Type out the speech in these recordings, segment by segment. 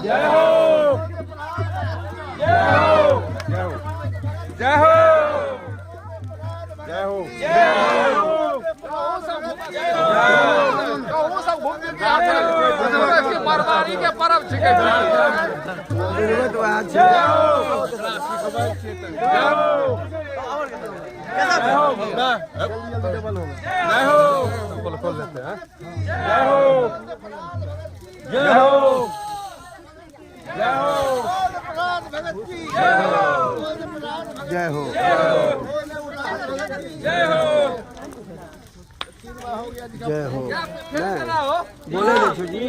जय हो जय हो जय हो जय हो जय हो बर्बादी के परब छिके जय हो जय हो बोले देखो जी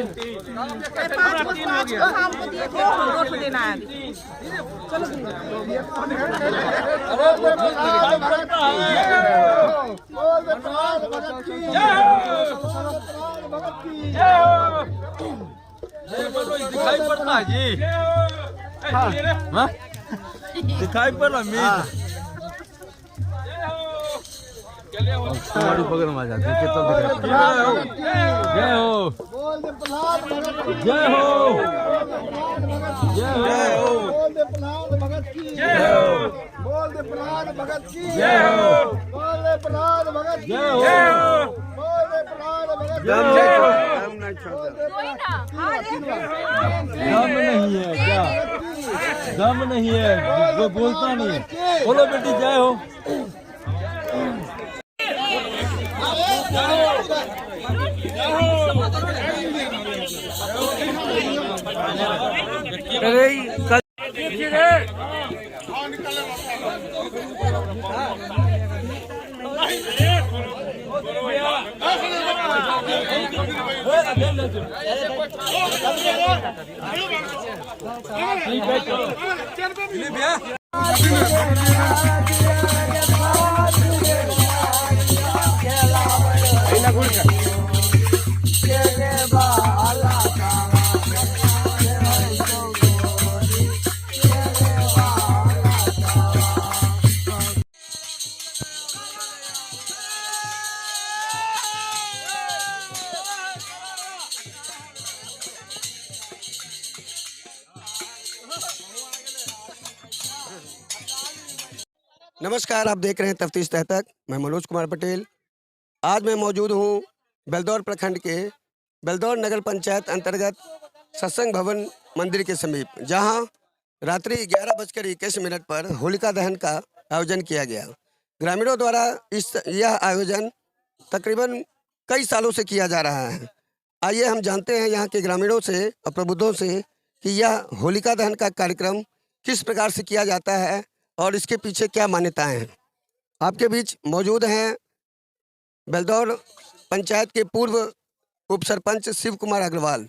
दिखाई पड़ता है जी। दिखाई पड़ रहा मीट हमारी पकड़ में आ जाती है। कितना जय हो जय हो जय हो जय हो बोल दे प्रहलाद भगत की जय हो बोल दे प्रहलाद भगत की जय हो बोल दे प्रहलाद भगत की दम नहीं है क्या? दम नहीं है, वो बोलता नहीं है। बोलो बेटी जय हो। नमस्कार, आप देख रहे हैं तफ्तीश तह तक। मैं मनोज कुमार पटेल। आज मैं मौजूद हूँ बेलदौर प्रखंड के बेलदौर नगर पंचायत अंतर्गत सत्संग भवन मंदिर के समीप, जहां रात्रि 11:21 पर होलिका दहन का आयोजन किया गया। ग्रामीणों द्वारा यह आयोजन तकरीबन कई सालों से किया जा रहा है। आइए हम जानते हैं यहाँ के ग्रामीणों से और प्रबुद्धों से कि यह होलिका दहन का कार्यक्रम किस प्रकार से किया जाता है और इसके पीछे क्या मान्यताएं हैं। आपके बीच मौजूद हैं बेलदौर पंचायत के पूर्व उप सरपंच शिव कुमार अग्रवाल,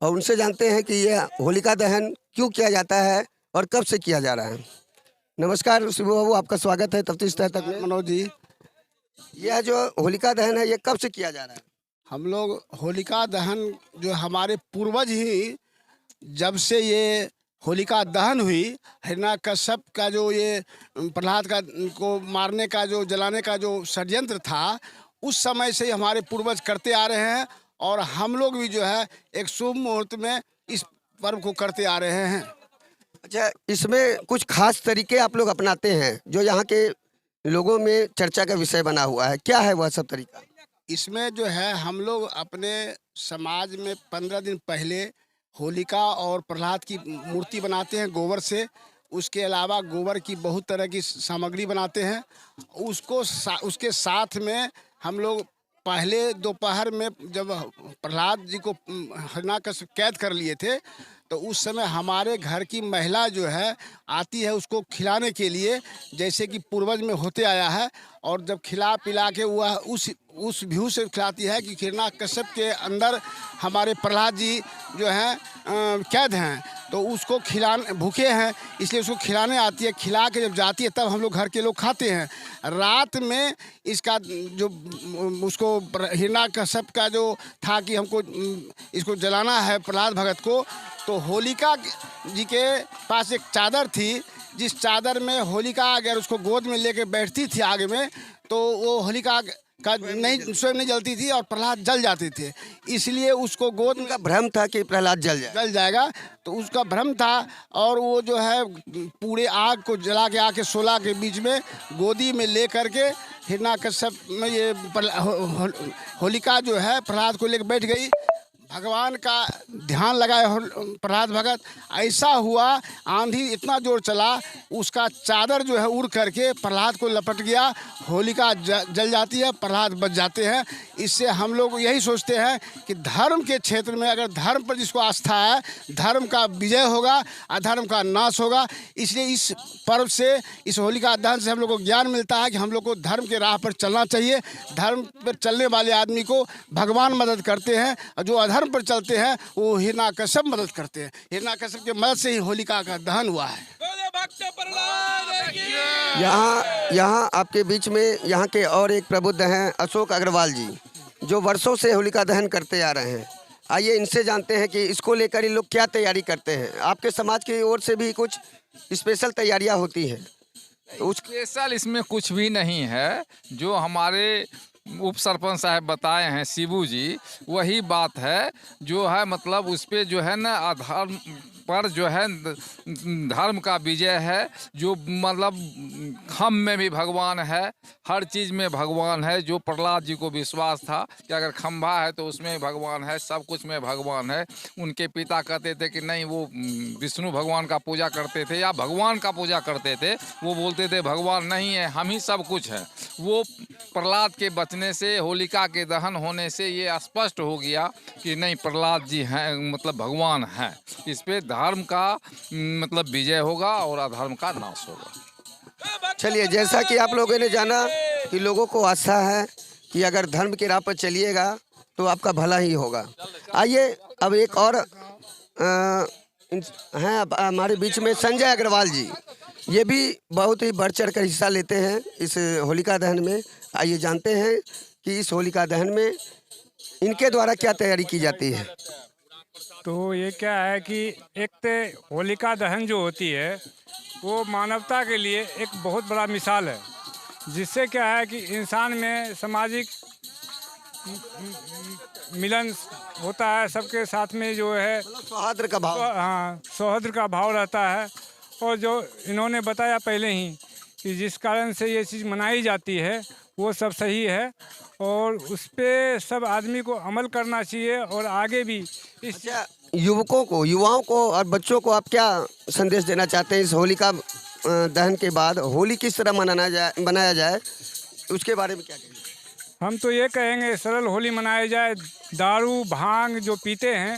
और उनसे जानते हैं कि यह होलिका दहन क्यों किया जाता है और कब से किया जा रहा है। नमस्कार शिव बाबू, आपका स्वागत है तफ्तीश तह तक में। मनोज जी, यह जो होलिका दहन है, यह कब से किया जा रहा है? हम लोग होलिका दहन जो हमारे पूर्वज ही जब से ये होलिका दहन हुई, हिरण्यकश्यप का जो ये प्रहलाद का को मारने का जो जलाने का जो षड्यंत्र था, उस समय से हमारे पूर्वज करते आ रहे हैं और हम लोग भी जो है एक शुभ मुहूर्त में इस पर्व को करते आ रहे हैं। अच्छा, इसमें कुछ खास तरीके आप लोग अपनाते हैं जो यहाँ के लोगों में चर्चा का विषय बना हुआ है, क्या है वह सब तरीका? इसमें जो है हम लोग अपने समाज में 15 दिन पहले होलिका और प्रहलाद की मूर्ति बनाते हैं गोबर से। उसके अलावा गोबर की बहुत तरह की सामग्री बनाते हैं। उसके साथ में हम लोग पहले दोपहर में जब प्रहलाद जी को हिरण्यकश्यप कैद कर लिए थे, तो उस समय हमारे घर की महिला जो है आती है उसको खिलाने के लिए, जैसे कि पूर्वज में होते आया है। और जब खिला पिला के वह उस व्यू से खिलाती है कि हिरण्यकश्यप के अंदर हमारे प्रहलाद जी जो हैं कैद हैं, तो उसको खिलाने भूखे हैं, इसलिए उसको खिलाने आती है। खिला के जब जाती है तब हम लोग घर के लोग खाते हैं। रात में इसका जो उसको हिरण्यकश्यप का जो था कि हमको इसको जलाना है प्रहलाद भगत को, तो होलिका जी के पास एक चादर थी, जिस चादर में होलिका अगर उसको गोद में लेके बैठती थी आगे में, तो वो होलिका का नहीं स्वयं नहीं जलती थी और प्रहलाद जल जाते थे, इसलिए उसको गोद में उनका भ्रम था कि प्रहलाद जल जाए। जल जाएगा, तो उसका भ्रम था। और वो जो है पूरे आग को जला के आके 16 के बीच में गोदी में ले करके हिरण्यकश्यप में ये होलिका जो है प्रहलाद को लेकर बैठ गई। भगवान का ध्यान लगाए प्रहलाद भगत, ऐसा हुआ आंधी इतना जोर चला उसका चादर जो है उड़ करके प्रहलाद को लपट गया, होलिका जल जाती है, प्रहलाद बच जाते हैं। इससे हम लोग यही सोचते हैं कि धर्म के क्षेत्र में अगर धर्म पर जिसको आस्था है, धर्म का विजय होगा, अधर्म का नाश होगा। इसलिए इस पर्व से, इस होलिका दहन से हम लोग को ज्ञान मिलता है कि हम लोग को धर्म के राह पर चलना चाहिए। धर्म पर चलने वाले आदमी को भगवान मदद करते हैं और जो अधर्म पर चलते हैं वो हिरण्यकश्यप मदद करते हैं। हिरण्यकश्यप की मदद से ही होलिका का दहन हुआ है। यहाँ आपके बीच में यहाँ के और एक प्रबुद्ध हैं अशोक अग्रवाल जी, जो वर्षों से होलिका दहन करते आ रहे हैं। आइए इनसे जानते हैं कि इसको लेकर ये लोग क्या तैयारी करते हैं। आपके समाज की ओर से भी कुछ स्पेशल तैयारियां होती हैं? स्पेशल इसमें कुछ भी नहीं है। जो हमारे उप सरपंच साहब बताए हैं शिबू जी, वही बात है जो है। मतलब उस पर जो है ना अधर्म पर जो है धर्म का विजय है। जो मतलब खम में भी भगवान है, हर चीज़ में भगवान है। जो प्रहलाद जी को विश्वास था कि अगर खंभा है तो उसमें भगवान है, सब कुछ में भगवान है। उनके पिता कहते थे कि नहीं, वो विष्णु भगवान का पूजा करते थे या भगवान का पूजा करते थे। वो बोलते थे भगवान नहीं है, हम ही सब कुछ है। वो प्रहलाद के बचने से, होलिका के दहन होने से ये स्पष्ट हो गया कि नहीं, प्रहलाद जी हैं, मतलब भगवान है। इस पे धर्म का मतलब विजय होगा और अधर्म का नाश होगा। चलिए, जैसा कि आप लोगों ने जाना कि लोगों को आस्था है कि अगर धर्म की राह पर चलिएगा तो आपका भला ही होगा। आइए अब एक और हैं हमारे बीच में संजय अग्रवाल जी। ये भी बहुत ही बढ़ चढ़ कर हिस्सा लेते हैं इस होलिका दहन में। आइए जानते हैं कि इस होलिका दहन में इनके द्वारा क्या तैयारी की जाती है। तो ये क्या है कि एक तो होलिका दहन जो होती है वो मानवता के लिए एक बहुत बड़ा मिसाल है, जिससे क्या है कि इंसान में सामाजिक मिलन होता है, सबके साथ में जो है सौहार्द का भाव। हाँ, सौहार्द का भाव रहता है। और जो इन्होंने बताया पहले ही कि जिस कारण से ये चीज़ मनाई जाती है वो सब सही है और उस पर सब आदमी को अमल करना चाहिए। और आगे भी इस युवकों को, युवाओं को और बच्चों को आप क्या संदेश देना चाहते हैं? इस होलिका दहन के बाद होली किस तरह मनाया जाए, उसके बारे में क्या कहेंगे? हम तो ये कहेंगे सरल होली मनाई जाए। दारू भांग जो पीते हैं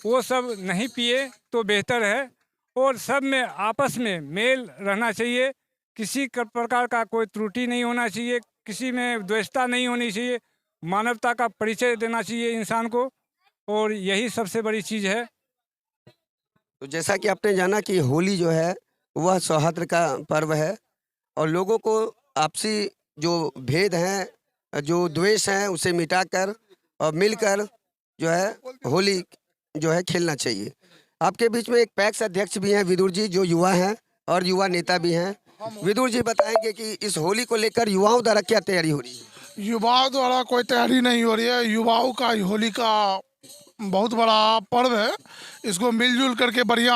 वो सब नहीं पिए तो बेहतर है। और सब में आपस में मेल रहना चाहिए, किसी प्रकार का कोई त्रुटि नहीं होना चाहिए, किसी में द्वेषता नहीं होनी चाहिए, मानवता का परिचय देना चाहिए इंसान को, और यही सबसे बड़ी चीज़ है। तो जैसा कि आपने जाना कि होली जो है वह सौहार्द का पर्व है और लोगों को आपसी जो भेद हैं, जो द्वेष हैं, उसे मिटाकर और मिलकर जो है होली जो है खेलना चाहिए। आपके बीच में एक पैक्स अध्यक्ष भी हैं विदुर जी, जो युवा हैं और युवा नेता भी हैं। विदुर जी बताएंगे कि इस होली को लेकर युवाओं द्वारा क्या तैयारी हो रही है? युवाओं द्वारा कोई तैयारी नहीं हो रही है। युवाओं का होली का बहुत बड़ा पर्व है। इसको मिलजुल करके बढ़िया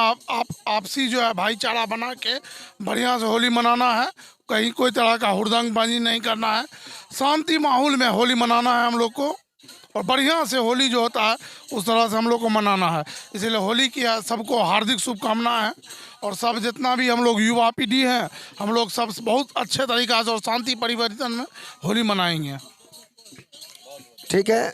आपसी जो है भाईचारा बना के बढ़िया से होली मनाना है। कहीं कोई तरह का हुड़दंगबाजी नहीं करना है। शांति माहौल में होली मनाना है हम लोग को और बढ़िया से होली जो होता है उस तरह से हम लोग को मनाना है। इसलिए होली की सबको हार्दिक शुभकामनाएं हैं और सब जितना भी हम लोग युवा पीढ़ी हैं, हम लोग सब बहुत अच्छे तरीक़ा से और शांति परिवर्तन में होली मनाएंगे। ठीक है,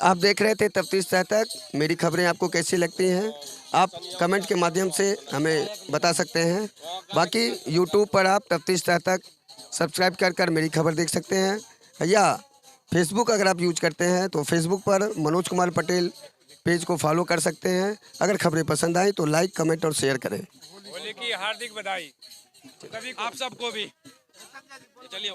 आप देख रहे थे तफ्तीश तह तक। मेरी खबरें आपको कैसी लगती हैं आप कमेंट के माध्यम से हमें बता सकते हैं। बाकी यूट्यूब पर आप तफ्तीश तह तक सब्सक्राइब कर मेरी खबर देख सकते हैं, या फेसबुक अगर आप यूज करते हैं तो फेसबुक पर मनोज कुमार पटेल पेज को फॉलो कर सकते हैं। अगर खबरें पसंद आए तो लाइक, कमेंट और शेयर करें। होली की हार्दिक बधाई आप सबको भी। चलिए।